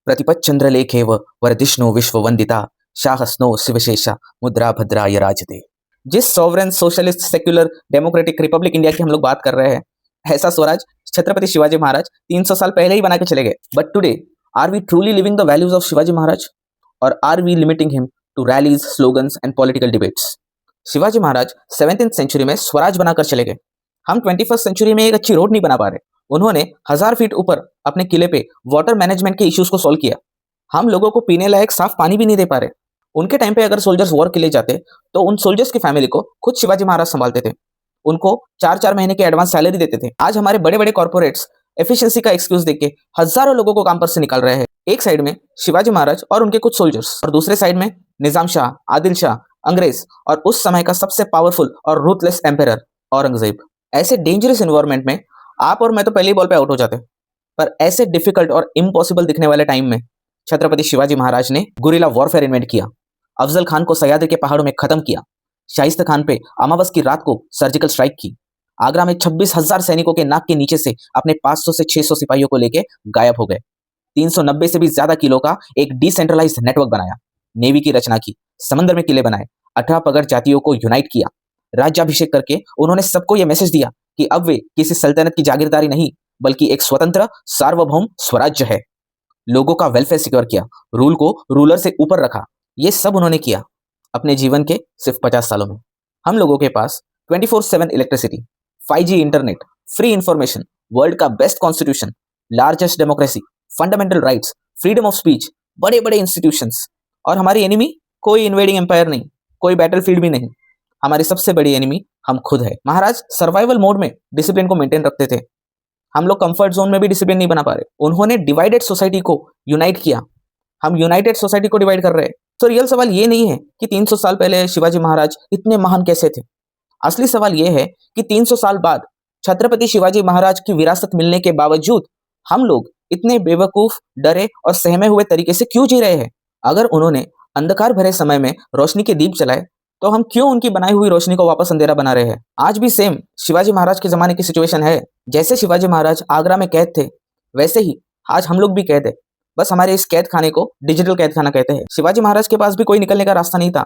प्रतिपच्चंद्रलेखेव वरदिष्णु विश्ववंदिता शाहस्नो शिवशेषा मुद्रा भद्राय राजते। जिस sovereign socialist secular democratic Republic India की हम लोग बात कर रहे हैं, ऐसा स्वराज छत्रपति शिवाजी महाराज 300 साल पहले ही बना के चले गए। But today are we truly living the values of Shivaji Maharaj और are we limiting him to rallies, slogans and political debates? Shivaji Maharaj 17th century में स्वराज बनाकर चले गए। हम 21st सेंचुरी में एक अच्छी रोड नहीं बना पा रहे। उन्होंने 1000 फीट ऊपर अपने किले पे वाटर मैनेजमेंट के इश्यूज को सॉल्व किया। हम लोगों को पीने लायक साफ पानी भी नहीं दे पा रहे। उनके टाइम पे अगर सोल्जर्स वॉर के लिए जाते तो उन सोल्जर्स की फैमिली को खुद शिवाजी महाराज संभालते थे। उनको 4-4 महीने के एडवांस सैलरी देते थे। आज हमारे बड़े बड़े कॉर्पोरेट्स एफिशिएंसी का एक्सक्यूज देके हजारों लोगों को काम पर से निकाल रहे हैं। एक साइड में शिवाजी महाराज और उनके कुछ सोल्जर्स और दूसरे साइड में निजाम शाह, आदिल शाह, अंग्रेज और उस समय का सबसे पावरफुल और रूथलेस एम्परर औरंगजेब। ऐसे डेंजरस एनवायरनमेंट में आप और मैं तो पहली बॉल पे आउट हो जाते। पर ऐसे डिफिकल्ट और इम्पॉसिबल दिखने वाले टाइम में छत्रपति शिवाजी महाराज ने गुरिल्ला वॉरफेयर इन्वेंट किया। अफजल खान को सह्याद्री के पहाड़ों में खत्म किया। शाइस्ता खान पे अमावस की रात को सर्जिकल स्ट्राइक की। आगरा में 26,000 सैनिकों के नाक के नीचे से अपने 500 से 600 सिपाहियों को लेके गायब हो गए। 390 से भी ज्यादा किलो का एक डिसेंट्रलाइज्ड नेटवर्क बनाया। नेवी की रचना की, समंदर में किले बनाए, 18 पगड़ जातियों को यूनाइट किया। राज्याभिषेक करके उन्होंने सबको यह मैसेज दिया कि अब वे किसी सल्तनत की जागीरदारी नहीं बल्कि एक स्वतंत्र सार्वभौम स्वराज्य है। लोगों का वेलफेयर सिक्योर किया, रूल को रूलर से ऊपर रखा। ये सब उन्होंने किया अपने जीवन के सिर्फ 50 सालों में। हम लोगों के पास 24/7 electricity, 5G internet, free information, world का best constitution, largest democracy, fundamental rights, freedom of speech, बड़े बड़े इंस्टीट्यूशंस। और हमारी एनिमी कोई इन्वेडिंग एम्पायर नहीं, कोई बैटलफील्ड भी नहीं। हमारी सबसे बड़ी एनिमी हम खुद है। महाराज सर्वाइवल मोड में डिसिप्लिन को मेंटेन रखते थे। हम लोग कंफर्ट जोन में भी डिसिप्लिन नहीं बना पा रहे। उन्होंने डिवाइडेड सोसाइटी को यूनाइट किया। हम यूनाइटेड सोसाइटी को डिवाइड कर रहे हैं। तो रियल सवाल ये नहीं है कि 300 साल पहले शिवाजी महाराज इतने महान कैसे थे। असली सवाल ये है कि 300 साल बाद छत्रपति शिवाजी महाराज की विरासत मिलने के बावजूद हम लोग इतने बेवकूफ, डरे और सहमे हुए तरीके से क्यों जी रहे हैं। अगर उन्होंने अंधकार भरे समय में रोशनी के दीप जलाए तो हम क्यों उनकी बनाई हुई रोशनी को वापस अंधेरा बना रहे हैं। आज भी सेम शिवाजी महाराज के जमाने की सिचुएशन है। जैसे शिवाजी महाराज आगरा में कैद थे वैसे ही आज हम लोग भी कैद है। बस हमारे इस कैद खाने को डिजिटल कैद खाना कहते हैं। शिवाजी महाराज के पास भी कोई निकलने का रास्ता नहीं था,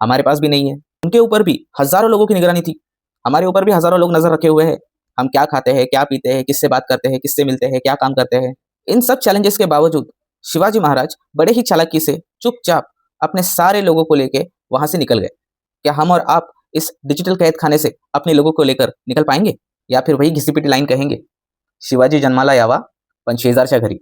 हमारे पास भी नहीं है। उनके ऊपर भी हजारों लोगों की निगरानी थी, हमारे ऊपर भी हजारों लोग नजर रखे हुए हैं। हम क्या खाते हैं, क्या पीते हैं, किससे बात करते हैं, किससे मिलते हैं, क्या काम करते हैं। इन सब चैलेंजेस के बावजूद शिवाजी महाराज बड़े ही चालाकी से चुपचाप अपने सारे लोगों को लेके वहां से निकल गए। क्या हम और आप इस डिजिटल कैद खाने से अपने लोगों को लेकर निकल पाएंगे या फिर वही घिसी पिटी लाइन कहेंगे, शिवाजी जन्माला यावा पण शेजारच्या घरी।